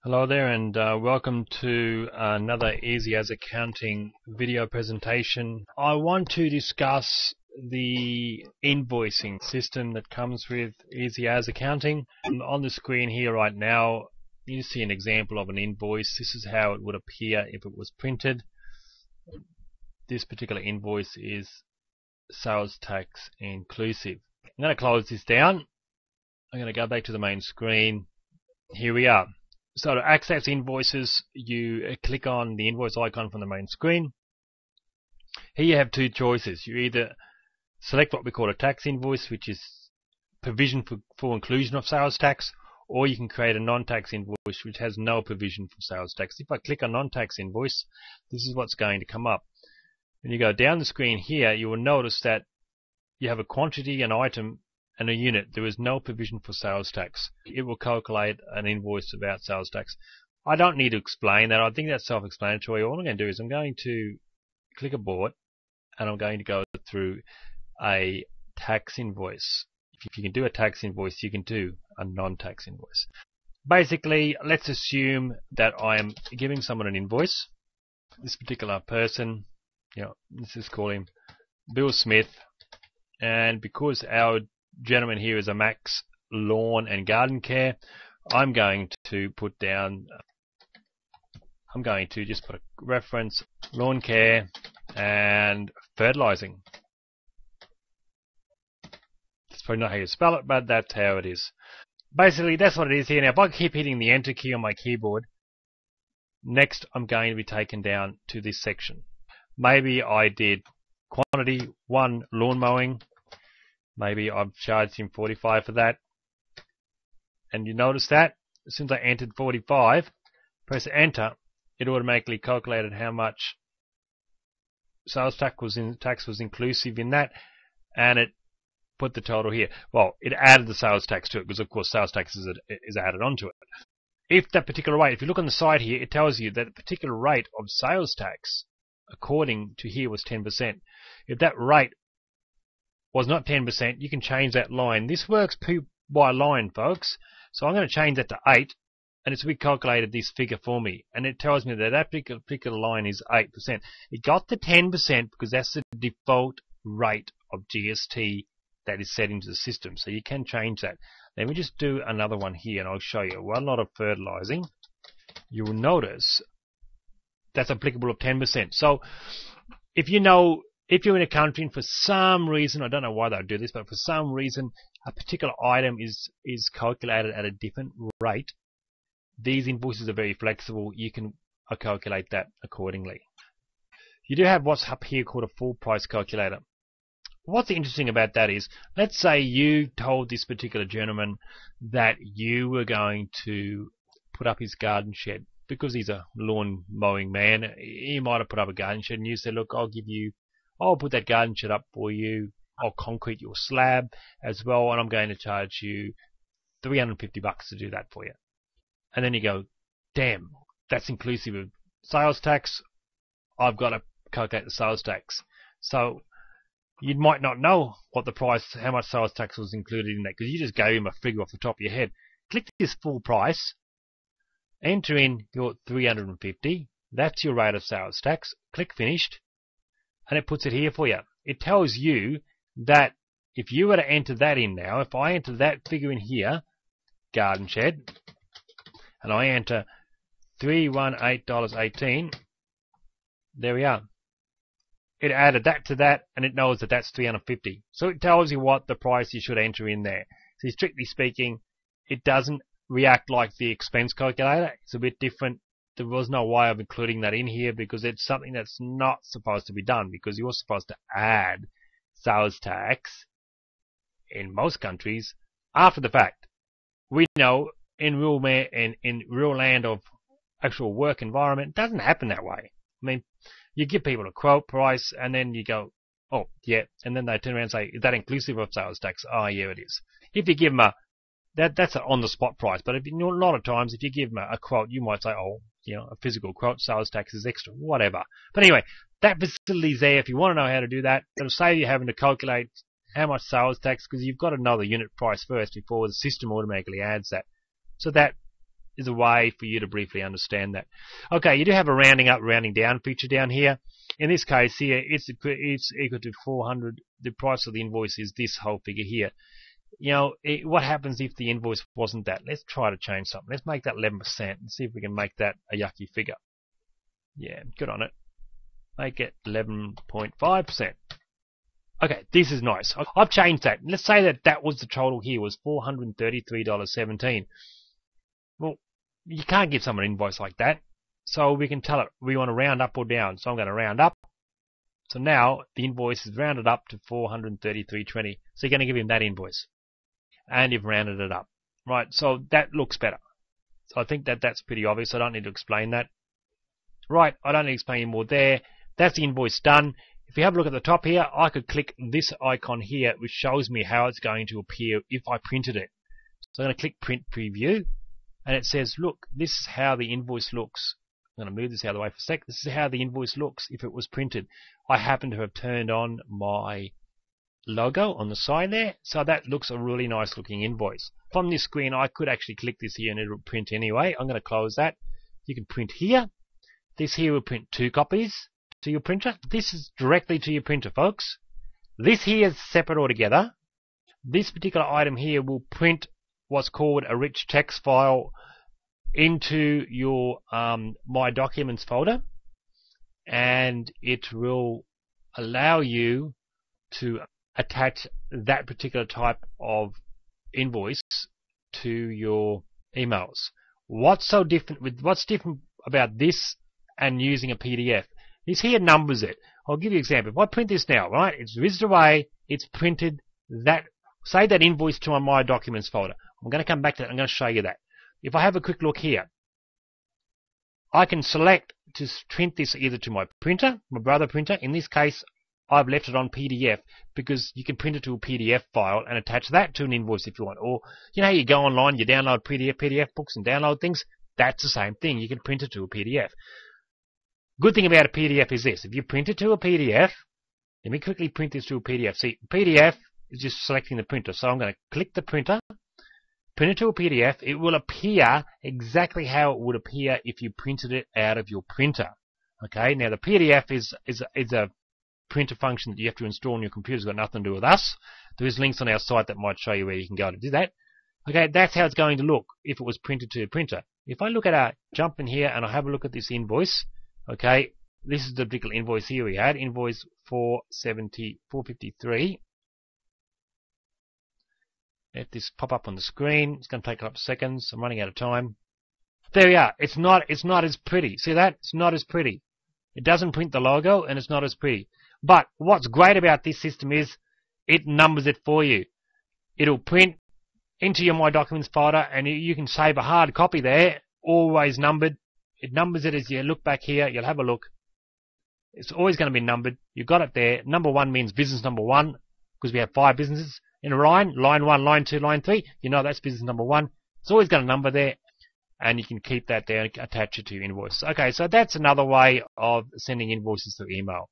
Hello there, and welcome to another Easy as Accounting video presentation. I want to discuss the invoicing system that comes with Easy as Accounting. And on the screen here right now, you see an example of an invoice. This is how it would appear if it was printed. This particular invoice is sales tax inclusive. I'm going to close this down. I'm going to go back to the main screen. Here we are. So to access invoices, you click on the invoice icon from the main screen. Here you have two choices. You either select what we call a tax invoice, which is provision for inclusion of sales tax, or you can create a non-tax invoice which has no provision for sales tax. If I click on non-tax invoice, this is what's going to come up. When you go down the screen here, you will notice that you have a quantity, an item, and a unit. There is no provision for sales tax. It will calculate an invoice about sales tax. I don't need to explain that. I think that's self-explanatory. All I'm going to do is I'm going to click abort, and I'm going to go through a tax invoice. If you can do a tax invoice, you can do a non-tax invoice. Basically, let's assume that I am giving someone an invoice. This particular person, let's just call him Bill Smith, and because our gentleman here is a Max Lawn and Garden Care, I'm going to just put a reference, lawn care and fertilizing. That's probably not how you spell it, but that's how it is. Basically, that's what it is here. Now, if I keep hitting the enter key on my keyboard, next I'm going to be taken down to this section. Maybe I did quantity 1 lawn mowing. Maybe I've charged him 45 for that. And you notice that as soon as I entered 45, press enter, it automatically calculated how much sales tax was inclusive in that, and it put the total here. Well, it added the sales tax to it because of course sales tax is added onto it. If that particular rate, if you look on the side here, it tells you that a particular rate of sales tax according to here was 10%. If that rate was not 10%, you can change that line. This works by line, folks. So I'm going to change that to 8, and it's recalculated this figure for me, and it tells me that that particular line is 8%. It got the 10% because that's the default rate of GST that is set into the system. So you can change that. Let me just do another one here, and I'll show you. One lot of fertilizing. You will notice that's applicable of 10%. So if you're in a country and for some reason, I don't know why they do this, but for some reason a particular item is calculated at a different rate, these invoices are very flexible. You can calculate that accordingly. You do have what's up here called a full price calculator. What's interesting about that is, let's say you told this particular gentleman that you were going to put up his garden shed. Because he's a lawn mowing man, he might have put up a garden shed, and you said, look, I'll put that garden shed up for you. I'll concrete your slab as well, and I'm going to charge you $350 to do that for you. And then you go, damn, that's inclusive of sales tax. I've got to calculate the sales tax. So you might not know what the price, how much sales tax was included in that, because you just gave him a figure off the top of your head. Click this full price, enter in your $350. That's your rate of sales tax. Click finished. And it puts it here for you. It tells you that if you were to enter that in now, if I enter that figure in here, garden shed, and I enter $318.18, there we are. It added that to that, and it knows that that's $350. So it tells you what the price you should enter in there. So strictly speaking, it doesn't react like the expense calculator. It's a bit different. There was no way of including that in here because it's something that's not supposed to be done, because you're supposed to add sales tax in most countries after the fact. We know in real land of actual work environment, it doesn't happen that way. I mean, you give people a quote price and then you go, oh, yeah, and then they turn around and say, is that inclusive of sales tax? Oh, yeah, it is. If you give them that's an on-the-spot price, but a lot of times if you give them a quote, you might say, oh, a physical quote, sales tax is extra, whatever. But anyway, that facility's there if you want to know how to do that. It'll save you having to calculate how much sales tax, because you've got to know the unit price first before the system automatically adds that. So that is a way for you to briefly understand that. Okay, you do have a rounding up, rounding down feature down here. In this case here, it's equal to 400. The price of the invoice is this whole figure here. You know, what happens if the invoice wasn't that? Let's try to change something. Let's make that 11% and see if we can make that a yucky figure. Yeah, good on it. Make it 11.5%. Okay, this is nice. I've changed that. Let's say that was the total here, was $433.17. Well, you can't give someone an invoice like that. So we can tell it we want to round up or down. So I'm going to round up. So now the invoice is rounded up to $433.20. So you're going to give him that invoice. And you've rounded it up. Right, so that looks better. So I think that's pretty obvious. I don't need to explain that. Right, I don't need to explain any more there. That's the invoice done. If you have a look at the top here, I could click this icon here, which shows me how it's going to appear if I printed it. So I'm going to click Print Preview. And it says, look, this is how the invoice looks. I'm going to move this out of the way for a sec. This is how the invoice looks if it was printed. I happen to have turned on my logo on the side there, so that looks a really nice looking invoice. From this screen, I could actually click this here and it'll print anyway. I'm going to close that. You can print here. This here will print 2 copies to your printer. This is directly to your printer, folks. This here is separate altogether. This particular item here will print what's called a rich text file into your My Documents folder, and it will allow you to attach that particular type of invoice to your emails. What's different about this and using a PDF? This here numbers it. I'll give you an example. If I print this now, right, it's whizzed away, it's printed that, say that invoice to My Documents folder. I'm going to come back to that. I'm going to show you that. If I have a quick look here, I can select to print this either to my printer, my brother printer. In this case, I've left it on PDF because you can print it to a PDF file and attach that to an invoice if you want. Or, you know how you go online, you download PDF books and download things? That's the same thing. You can print it to a PDF. Good thing about a PDF is this. If you print it to a PDF, let me quickly print this to a PDF. See, PDF is just selecting the printer. So I'm going to click the printer, print it to a PDF. It will appear exactly how it would appear if you printed it out of your printer. Okay, now the PDF is a printer function that you have to install on your computer. It's got nothing to do with us. There is links on our site that might show you where you can go to do that. Okay, that's how it's going to look if it was printed to a printer. If I look at jump in here and I have a look at this invoice, okay, this is the particular invoice here we had, invoice 453. Let this pop up on the screen. It's going to take a couple of seconds. I'm running out of time. There we are. It's not as pretty. See that? It's not as pretty. It doesn't print the logo and it's not as pretty. But what's great about this system is it numbers it for you. It'll print into your My Documents folder and you can save a hard copy there, always numbered. It numbers it as you look back here. You'll have a look. It's always going to be numbered. You've got it there. Number 1 means business number 1 because we have 5 businesses in a line. Line 1, line 2, line 3. You know that's business number 1. It's always got a number there. And you can keep that there and attach it to your invoice. Okay, so that's another way of sending invoices through email.